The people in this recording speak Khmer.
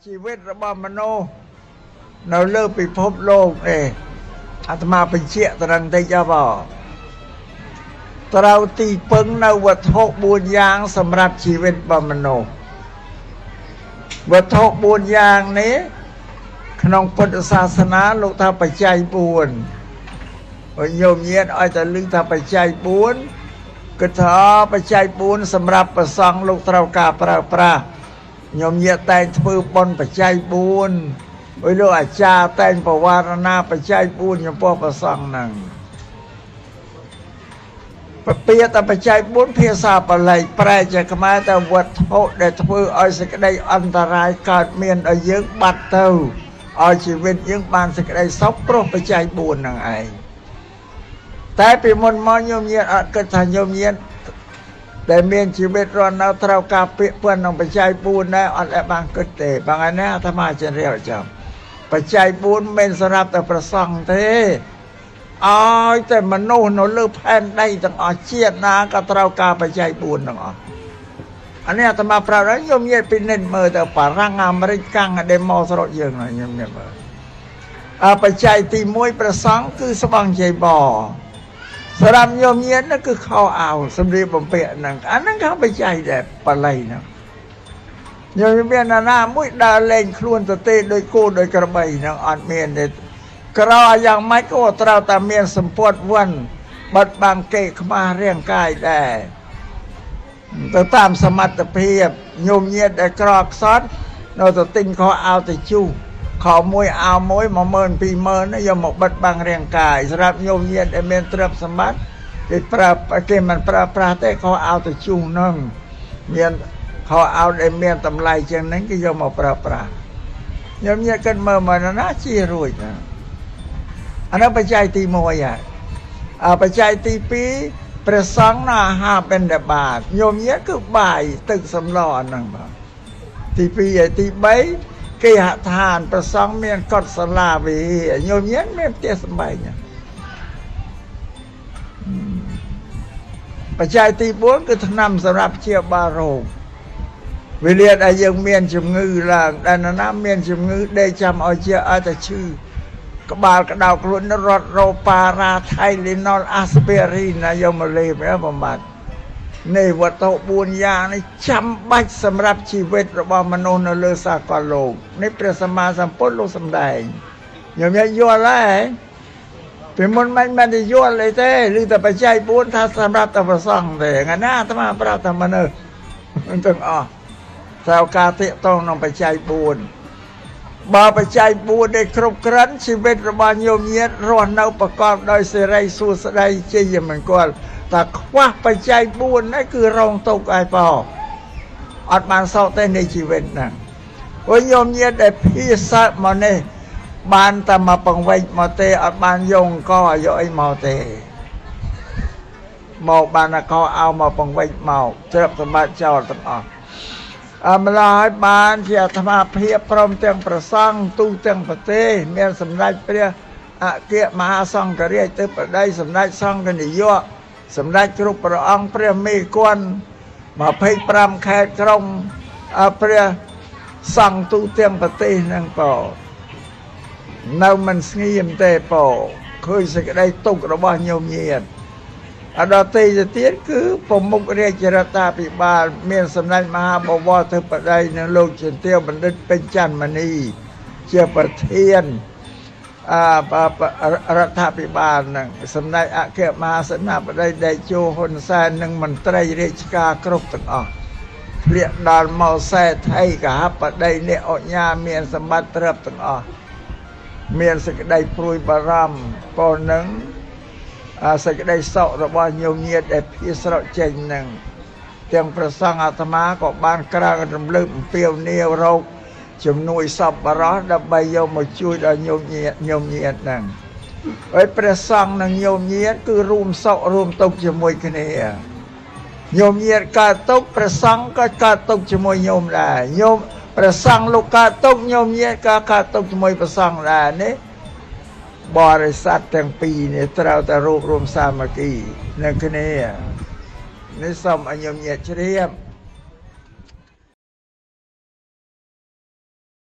ชีวิตរបស់មនុស្សនៅលើពិភពលោកនេះអាត្មាបញ្ជាក់ត្រឹងតិចបងត្រូវទីពឹងនៅវត្ថុ4យ៉ាងសម្រាប់ជីវិតរបស់មនុស្សវត្ថុ4យ៉ាងនេះក្នុងពុទ្ធសាសនាលោកថាបច្ច័យ4ហើយញោមញាតឲ្យតែឮថាបច្ច័យ4គឺថាបច្ច័យ4សម្រាប់ប្រសង់លោកត្រូវការប្រើប្រាស់ញោមញាតតែងធ្វើបុណ្យបច្ច័យ4ហើយលោកអាចារ្យតែងបវារណាបច្ច័យ4ចំពោះប្រសង់ហ្នឹងពាក្យតែបច្ច័យ4ភាសាបាលីប្រែជាខ្មែរតែវត្ថុដែលធ្វើឲ្យសេចក្តីអន្តរាយកើតមានឲ្យយើងបាត់ទៅឲ្យជីវិតយើងបានសេចក្តីសុខព្រោះបច្ច័យ4ហ្នឹងឯងតែពីមុនមកញោមញាតអត់គិតថាញោមញាតដែលមានជីវិតរស់នៅត្រូវការពាក្យពន្ធក្នុងបច្ច័យ4ដែរអត់ដែលបានគិតទេបងឯណាអាត្មាចិនរៀបចាំបច្ច័យ4មិនសម្រាប់តែប្រសង់ទេឲ្យតែមនុស្សនៅលើផែនដីទាំងអស់ជាតិណាក៏ត្រូវការបច្ច័យ4ទាំងអស់អានេះអាត្មាប្រាប់ហើយញោមញាតពិនិត្យមើលទៅបារាំងអាមេរិកកាំងដែលមកស្រុកយើងណាញោមញាតមើលបច្ច័យទី1ប្រសង់គឺស្បង់ជ័យបសម្រាប់ញោមញាតនោះគឺខោអាវសម្លៀកបំពាក់ហ្នឹងអាហ្នឹងក៏បច្ច័យដែរបល័យហ្នឹងញោមមានណាមួយដើរលេងខ្លួនទៅទេដោយគោដោយក្របីហ្នឹងអត់មានទេក្រយ៉ាងម៉េចក៏ត្រូវតែមានសម្ពត់វិនបិទបាំងកេរខ្មាស់រាងកាយដែរទៅតាមសមត្ថភាពញោមញាតដែលក្រខ្សត់នៅទៅទិញខោអាវទៅជុះខោមួយអាវមួយ 12000 20000យកមកបិទបាំងរាងកាយសម្រាប់ញោមញាតដែលមានទ្រព្យសម្បត្តិគេមិនប្រើប្រាស់ទេខោអាវទៅជុះហ្នឹងមានខោអាវដែលមានតម្លៃជាងហ្នឹងគេយកមកប្រើប្រាស់ញោមញាតគិតមើលមកណាជារួចណាអានោះបច្ច័យទី1ហើយបច្ច័យទី2ព្រះសង្ឃណាអាហារបិណ្ឌបាតញោមញាតគឺបាយទឹកសម្លហ្នឹងបាទទី2ហើយទី3គេហដ្ឋានព្រះសង្ឃមានកុដិសាលាវិហារញោមញាតមានផ្ទះសម្បែងបច្ច័យទី4គឺថ្នាំសម្រាប់ព្យាបាលរោគវេលាដែលយើងមានជំងឺឡើងដែលណាមានជំងឺដេកចាំឲ្យជាឲ្យតែឈឺក្បាលក្តៅខ្លួនរត់រោប៉ារ៉ាថៃលីណុលអាស្ពីរីនណាយកមកលេបបំបត្តិនេះវត្ថុ4យ៉ាងនេះចាំបាច់សម្រាប់ជីវិតរបស់មនុស្សនៅលើសាកលលោកនេះព្រះសម្មាសម្ពុទ្ធលោកសម្ដែងញោមយល់ហើយពីមុនមិនមែនតែយល់អីទេឬតែបច្ច័យ4ថាសម្រាប់តែប្រសង់ទេថ្ងៃណាអាត្មាប្រាប់តែមនុស្សទាំងអស់ត្រូវការទាក់ទងក្នុងបច្ច័យ4បើបច្ច័យ4នេះគ្រប់គ្រាន់ជីវិតរបស់ញោមញាតរស់នៅប្រកបដោយសេរីសួស្តីជ័យមង្គលតែខ្វះបច្ច័យ4នេះគឺរងទុក្ខឯប៉អត់បានសោកទេនៃជីវិតហ្នឹងព្រោះញោមញាតដែលភាសាមកនេះបានតែមកបង្វេចមកទេអត់បានយកអង្គយកអីមកទេមកបានអង្គឲ្យមកបង្វេចមកទ្រព្យសម្បត្តិចោលទាំងអស់ម្ល៉េះឲ្យបានជាអាត្មាភាពព្រមទាំងប្រសង់ទូទាំងប្រទេសមានសម្ដេចព្រះអគ្គមហាសង្ឃរាជទៅបដីសម្ដេចសង្ឃនាយកសម្ដេចគ្រប់ព្រះអង្គព្រះមេគន្ធ25ខេត្តក្រុងព្រះសង្ឃទូទាំងប្រទេសហ្នឹងប៉នៅមិនស្ងៀមទេប៉ឃើញសេចក្តីទុក្ខរបស់ញោមញាតអដតេទៅទៀតគឺប្រមុខរាជរដ្ឋាភិបាលមានសម្ដេចមហាបវរធិបតីនិងលោកជំទាវបណ្ឌិតពេជ្រច័ន្ទមនីជាប្រធានរដ្ឋាភិបាលនឹងសម្ដេចអគ្គមហាសេនាបតីតេជោហ៊ុនសែននិងមន្ត្រីរាជការគ្រប់ទាំងអស់ធ្លាក់ដល់មកសេដ្ឋីកហបតីអ្នកអញ្ញាមានសម្បត្តិទ្រព្យទាំងអស់មានសេចក្តីព្រួយបារម្ភប៉ុណ្ណឹងសេចក្តីសោករបស់ញោមញាតដែលភៀសស្រកចេញនឹងទាំងព្រះសង្ឃអាត្មាក៏បានក្រើនរំលឹកអំពាវនាវរកជំនួយសប្បុរសដើម្បីយកមកជួយដល់ញោមញាតហ្នឹងហើយព្រះសង្ឃនិងញោមញាតគឺរួមសោករួមទុក្ខជាមួយគ្នាញោមញាតកើតទុក្ខព្រះសង្ឃក៏កើតទុក្ខជាមួយញោមដែរញោមព្រះសង្ឃលោកកើតទុក្ខញោមញាតក៏កើតទុក្ខជាមួយព្រះសង្ឃដែរនេះបរិស័ទទាំងពីរនេះត្រូវតែរួបរวมសាមគ្គីនឹងគ្នានេះសូមឲ្យញោមញាតជ្រាប